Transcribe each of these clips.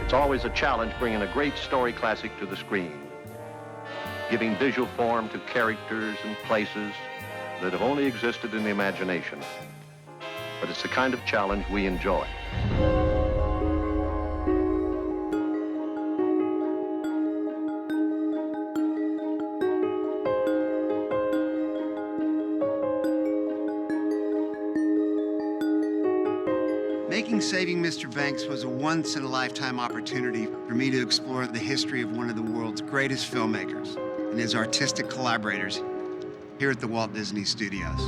It's always a challenge bringing a great story classic to the screen, giving visual form to characters and places that have only existed in the imagination. But it's the kind of challenge we enjoy. Making Saving Mr. Banks was a once-in-a-lifetime opportunity for me to explore the history of one of the world's greatest filmmakers and his artistic collaborators here at the Walt Disney Studios.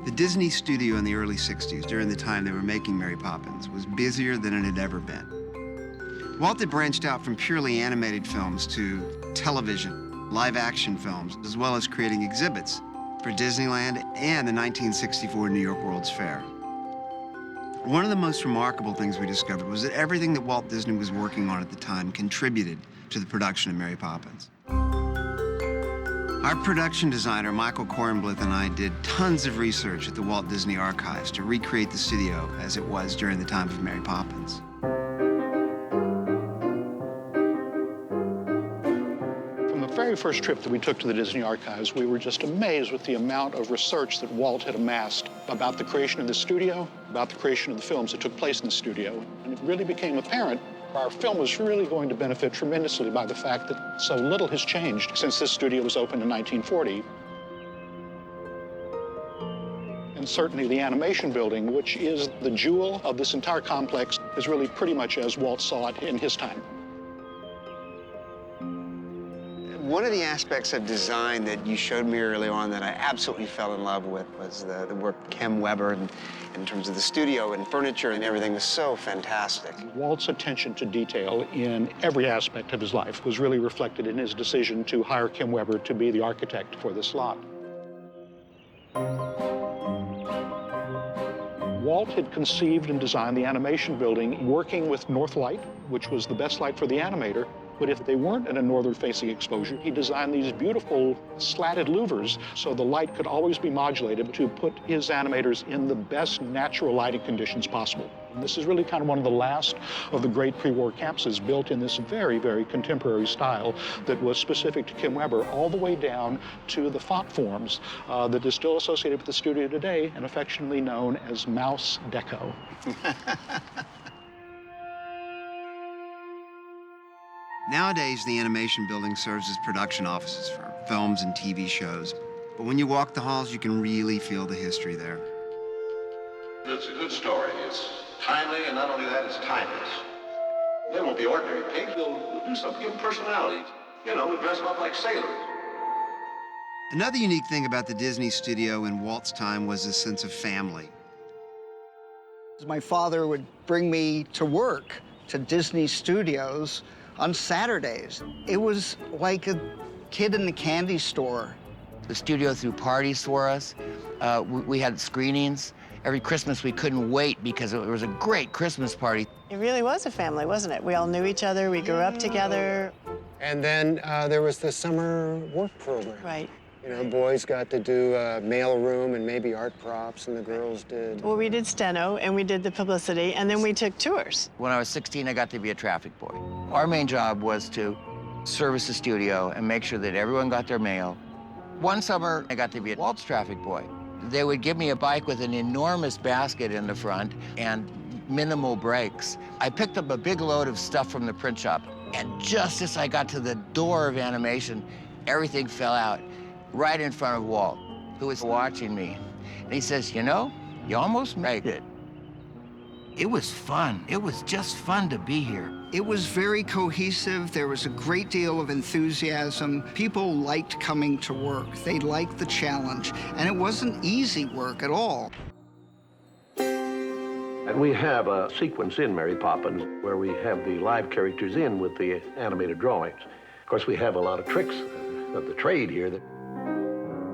The Disney studio in the early 60s, during the time they were making Mary Poppins, was busier than it had ever been. Walt had branched out from purely animated films to television, live-action films, as well as creating exhibits for Disneyland and the 1964 New York World's Fair. One of the most remarkable things we discovered was that everything that Walt Disney was working on at the time contributed to the production of Mary Poppins. Our production designer, Michael Korenblith, and I did tons of research at the Walt Disney Archives to recreate the studio as it was during the time of Mary Poppins. The very first trip that we took to the Disney Archives, we were just amazed with the amount of research that Walt had amassed about the creation of the studio, about the creation of the films that took place in the studio. And it really became apparent our film was really going to benefit tremendously by the fact that so little has changed since this studio was opened in 1940. And certainly the animation building, which is the jewel of this entire complex, is really pretty much as Walt saw it in his time. One of the aspects of design that you showed me early on that I absolutely fell in love with was the work Kim Weber in terms of the studio and furniture and everything was so fantastic. Walt's attention to detail in every aspect of his life was really reflected in his decision to hire Kim Weber to be the architect for this lot. Walt had conceived and designed the animation building working with North Light, which was the best light for the animator. But if they weren't in a northern-facing exposure, he designed these beautiful slatted louvers so the light could always be modulated to put his animators in the best natural lighting conditions possible. And this is really kind of one of the last of the great pre-war campuses built in this very, very contemporary style that was specific to Kim Weber, all the way down to the font forms that is still associated with the studio today and affectionately known as Mouse Deco. Nowadays, the animation building serves as production offices for films and TV shows. But when you walk the halls, you can really feel the history there. It's a good story. It's timely, and not only that, it's timeless. They won't be ordinary pigs. They'll do something, give them personality. You know, we'll dress them up like sailors. Another unique thing about the Disney studio in Walt's time was a sense of family. My father would bring me to work to Disney Studios on Saturdays. It was like a kid in the candy store. The studio threw parties for us. We had screenings. Every Christmas we couldn't wait because it was a great Christmas party. It really was a family, wasn't it? We all knew each other, we grew up together. And then there was the summer work program. Right. You know, boys got to do mailroom and maybe art props, and the girls did. Well, we did steno, and we did the publicity, and then we took tours. When I was 16, I got to be a traffic boy. Our main job was to service the studio and make sure that everyone got their mail. One summer, I got to be Walt's traffic boy. They would give me a bike with an enormous basket in the front and minimal brakes. I picked up a big load of stuff from the print shop, and just as I got to the door of animation, everything fell out right in front of Walt, who was watching me. And he says, you know, you almost made it. It was fun. It was just fun to be here. It was very cohesive. There was a great deal of enthusiasm. People liked coming to work. They liked the challenge. And it wasn't easy work at all. And we have a sequence in Mary Poppins where we have the live characters in with the animated drawings. Of course, we have a lot of tricks of the trade here.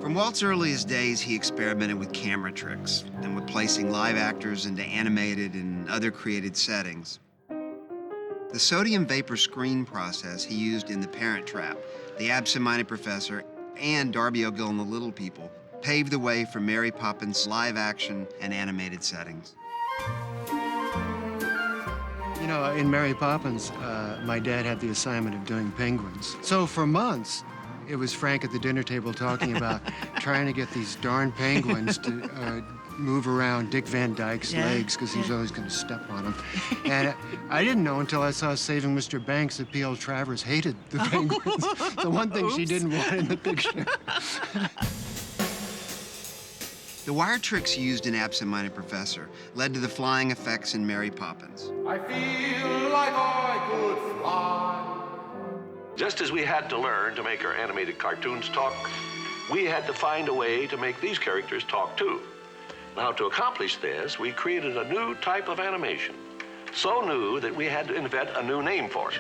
From Walt's earliest days, he experimented with camera tricks and with placing live actors into animated and other created settings. The sodium vapor screen process he used in The Parent Trap, The Absent-Minded Professor, and Darby O'Gill and the Little People paved the way for Mary Poppins' live action and animated settings. You know, in Mary Poppins, my dad had the assignment of doing penguins. So for months, it was Frank at the dinner table talking about trying to get these darn penguins to move around Dick Van Dyke's legs because he was always going to step on them. And I didn't know until I saw Saving Mr. Banks that P.L. Travers hated the penguins. The one thing she didn't want in the picture. The wire tricks used in Absent Minded Professor led to the flying effects in Mary Poppins. I feel like I could fly. Just as we had to learn to make our animated cartoons talk, we had to find a way to make these characters talk too. Now, to accomplish this, we created a new type of animation. So new that we had to invent a new name for it: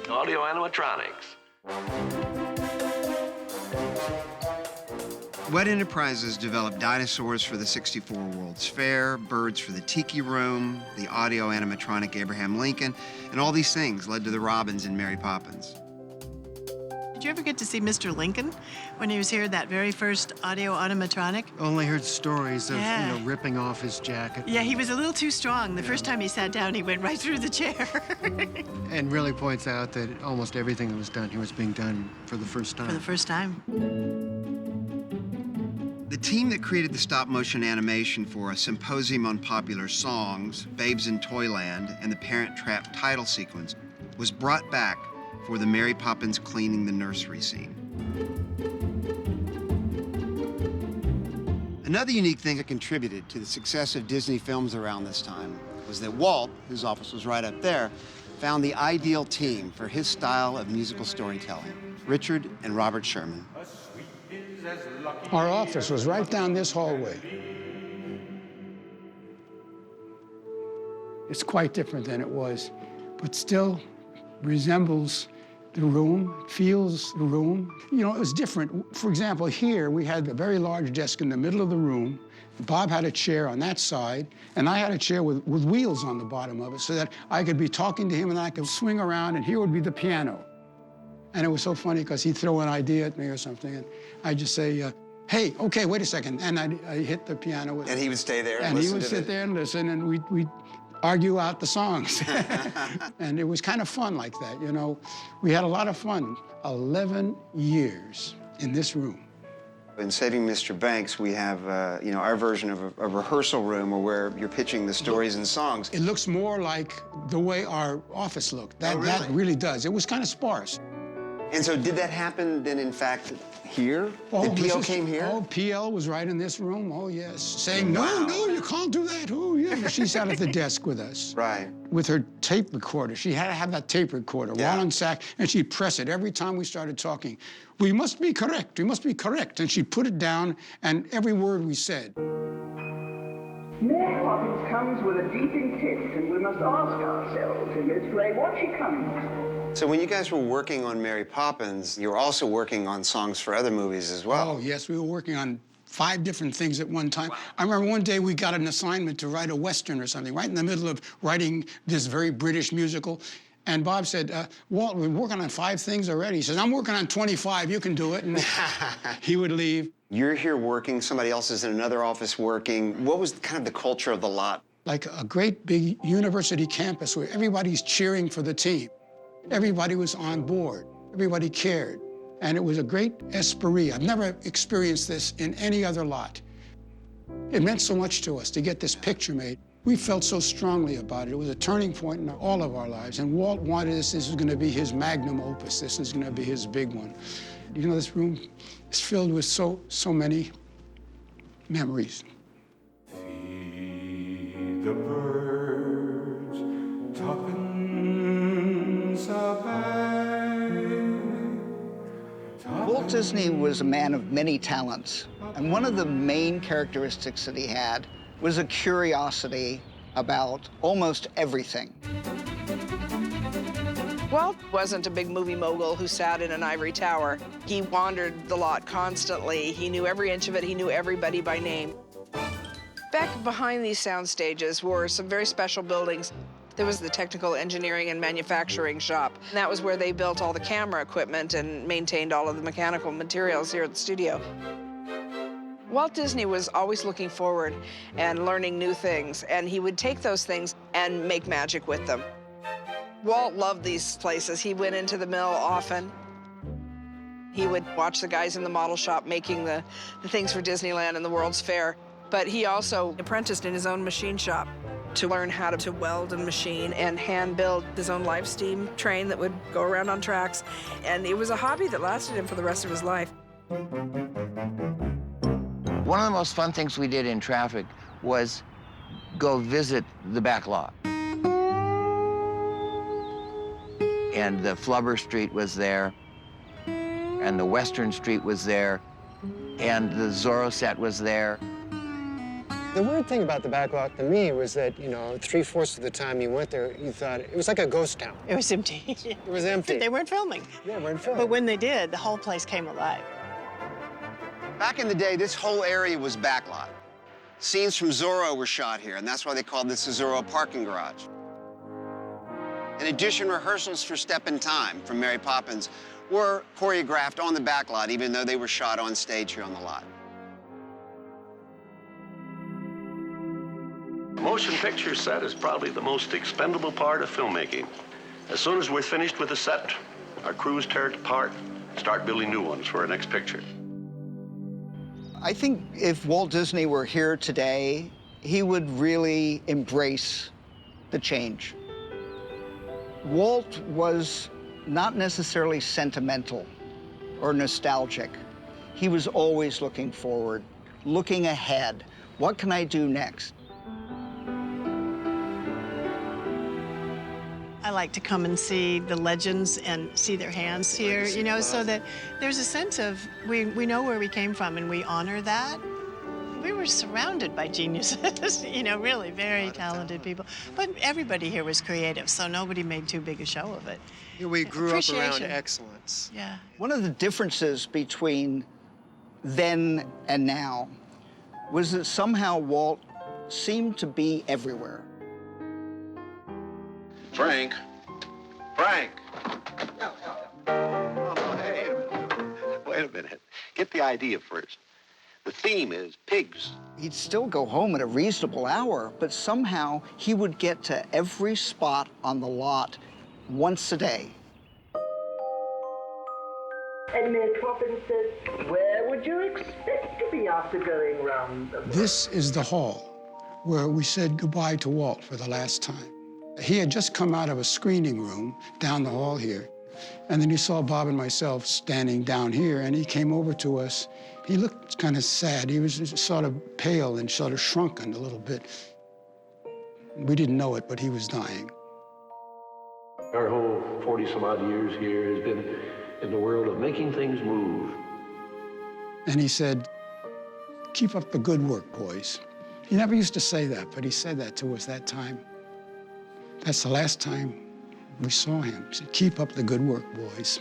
audio animatronics. Wet Enterprises developed dinosaurs for the 64 World's Fair, birds for the Tiki Room, the audio animatronic Abraham Lincoln, and all these things led to the Robins in Mary Poppins. Did you ever get to see Mr. Lincoln when he was here, that very first audio animatronic? Only heard stories of, you know, ripping off his jacket. Yeah, he was a little too strong. The first time he sat down, he went right through the chair. And really points out that almost everything that was done here was being done for the first time. For the first time. The team that created the stop-motion animation for A Symposium on Popular Songs, Babes in Toyland, and the Parent Trap title sequence was brought back for the Mary Poppins cleaning the nursery scene. Another unique thing that contributed to the success of Disney films around this time was that Walt, whose office was right up there, found the ideal team for his style of musical storytelling: Richard and Robert Sherman. Our office was right down this hallway. It's quite different than it was, but still resembles the room, feels the room. You know, it was different. For example, here we had a very large desk in the middle of the room. Bob had a chair on that side, and I had a chair with wheels on the bottom of it so that I could be talking to him and I could swing around, and here would be the piano. And it was so funny because he'd throw an idea at me or something, and I'd just say, hey, okay, wait a second. And I'd hit the piano with And he would stay there and he listen would to sit there and listen, and we'd argue out the songs. And it was kind of fun like that, you know. We had a lot of fun. 11 years in this room. In Saving Mr. Banks, we have, you know, our version of a rehearsal room where you're pitching the stories and songs. It looks more like the way our office looked. That really does. It was kind of sparse. And so did that happen then, in fact, here? Did PL came here? Oh, PL was right in this room, oh, yes. Saying, no, you can't do that, oh, yeah. She sat at the desk with us. Right. With her tape recorder. She had to have that tape recorder, while on sack, and she'd press it every time we started talking. We must be correct, we must be correct. And she'd put it down, and every word we said. Mary Poppins comes with a deep intent, and we must ask ourselves in this play, what's she coming with? So when you guys were working on Mary Poppins, you were also working on songs for other movies as well. Oh, yes, we were working on 5 different things at one time. Wow. I remember one day we got an assignment to write a Western or something, right in the middle of writing this very British musical. And Bob said, Walt, we're working on 5 things already. He says, I'm working on 25, you can do it. And he would leave. You're here working, somebody else is in another office working. What was kind of the culture of the lot? Like a great big university campus where everybody's cheering for the team. Everybody was on board. Everybody cared. And it was a great esprit. I've never experienced this in any other lot. It meant so much to us to get this picture made. We felt so strongly about it. It was a turning point in all of our lives. And Walt wanted this. This was going to be his magnum opus. This is going to be his big one. You know, this room is filled with so many memories. Feed the birds, tuppence a bag. Walt Disney was a man of many talents, and one of the main characteristics that he had was a curiosity about almost everything. Walt wasn't a big movie mogul who sat in an ivory tower. He wandered the lot constantly. He knew every inch of it. He knew everybody by name. Back behind these sound stages were some very special buildings. There was the technical engineering and manufacturing shop. And that was where they built all the camera equipment and maintained all of the mechanical materials here at the studio. Walt Disney was always looking forward and learning new things, and he would take those things and make magic with them. Walt loved these places. He went into the mill often. He would watch the guys in the model shop making the things for Disneyland and the World's Fair. But he also apprenticed in his own machine shop to learn how to weld and machine and hand build his own live steam train that would go around on tracks. And it was a hobby that lasted him for the rest of his life. One of the most fun things we did in traffic was go visit the back lot. And the Flubber Street was there, and the Western Street was there, and the Zorro set was there. The weird thing about the back lot to me was that, you know, 3/4 of the time you went there, you thought it was like a ghost town. It was empty. It was empty. They weren't filming. Yeah, weren't filming. But when they did, the whole place came alive. Back in the day, this whole area was backlot. Scenes from Zorro were shot here, and that's why they called this the Zorro parking garage. In addition, rehearsals for Step in Time from Mary Poppins were choreographed on the backlot, even though they were shot on stage here on the lot. The motion picture set is probably the most expendable part of filmmaking. As soon as we're finished with the set, our crews tear it apart, start building new ones for our next picture. I think if Walt Disney were here today, he would really embrace the change. Walt was not necessarily sentimental or nostalgic. He was always looking forward, looking ahead. What can I do next? I like to come and see the legends and see their hands here, you know, so that there's a sense of we know where we came from and we honor that. We were surrounded by geniuses, you know, really very talented people. But everybody here was creative, so nobody made too big a show of it. Yeah, we grew up around Appreciation. excellence. Yeah. One of the differences between then and now was that somehow Walt seemed to be everywhere. Frank. Frank. Oh, hey. Wait a minute. Get the idea first. The theme is pigs. He'd still go home at a reasonable hour, but somehow he would get to every spot on the lot once a day. And Miss Poppins says, where would you expect to be after going round the block? This is the hall where we said goodbye to Walt for the last time. He had just come out of a screening room down the hall here, and then he saw Bob and myself standing down here, and he came over to us. He looked kind of sad. He was sort of pale and sort of shrunken a little bit. We didn't know it, but he was dying. Our whole 40-some-odd years here has been in the world of making things move. And he said, keep up the good work, boys. He never used to say that, but he said that to us that time. That's the last time we saw him. He said, keep up the good work, boys.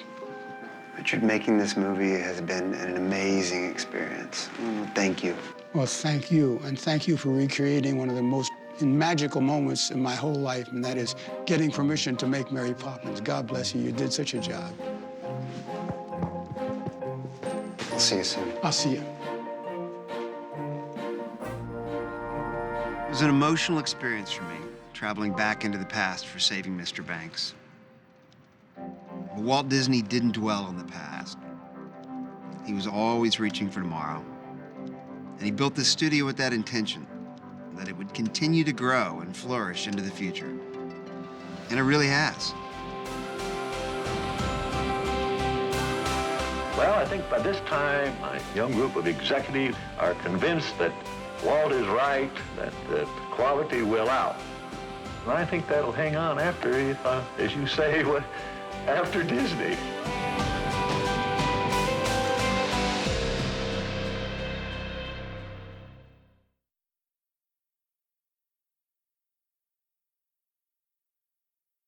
Richard, making this movie has been an amazing experience. Thank you. Well, thank you, and thank you for recreating one of the most magical moments in my whole life, and that is getting permission to make Mary Poppins. God bless you. You did such a job. I'll see you soon. I'll see you. It was an emotional experience for me, traveling back into the past for saving Mr. Banks. But Walt Disney didn't dwell on the past. He was always reaching for tomorrow. And he built this studio with that intention, that it would continue to grow and flourish into the future. And it really has. Well, I think by this time, my young group of executives are convinced that Walt is right, that quality will out. And I think that'll hang on after, as you say, after Disney.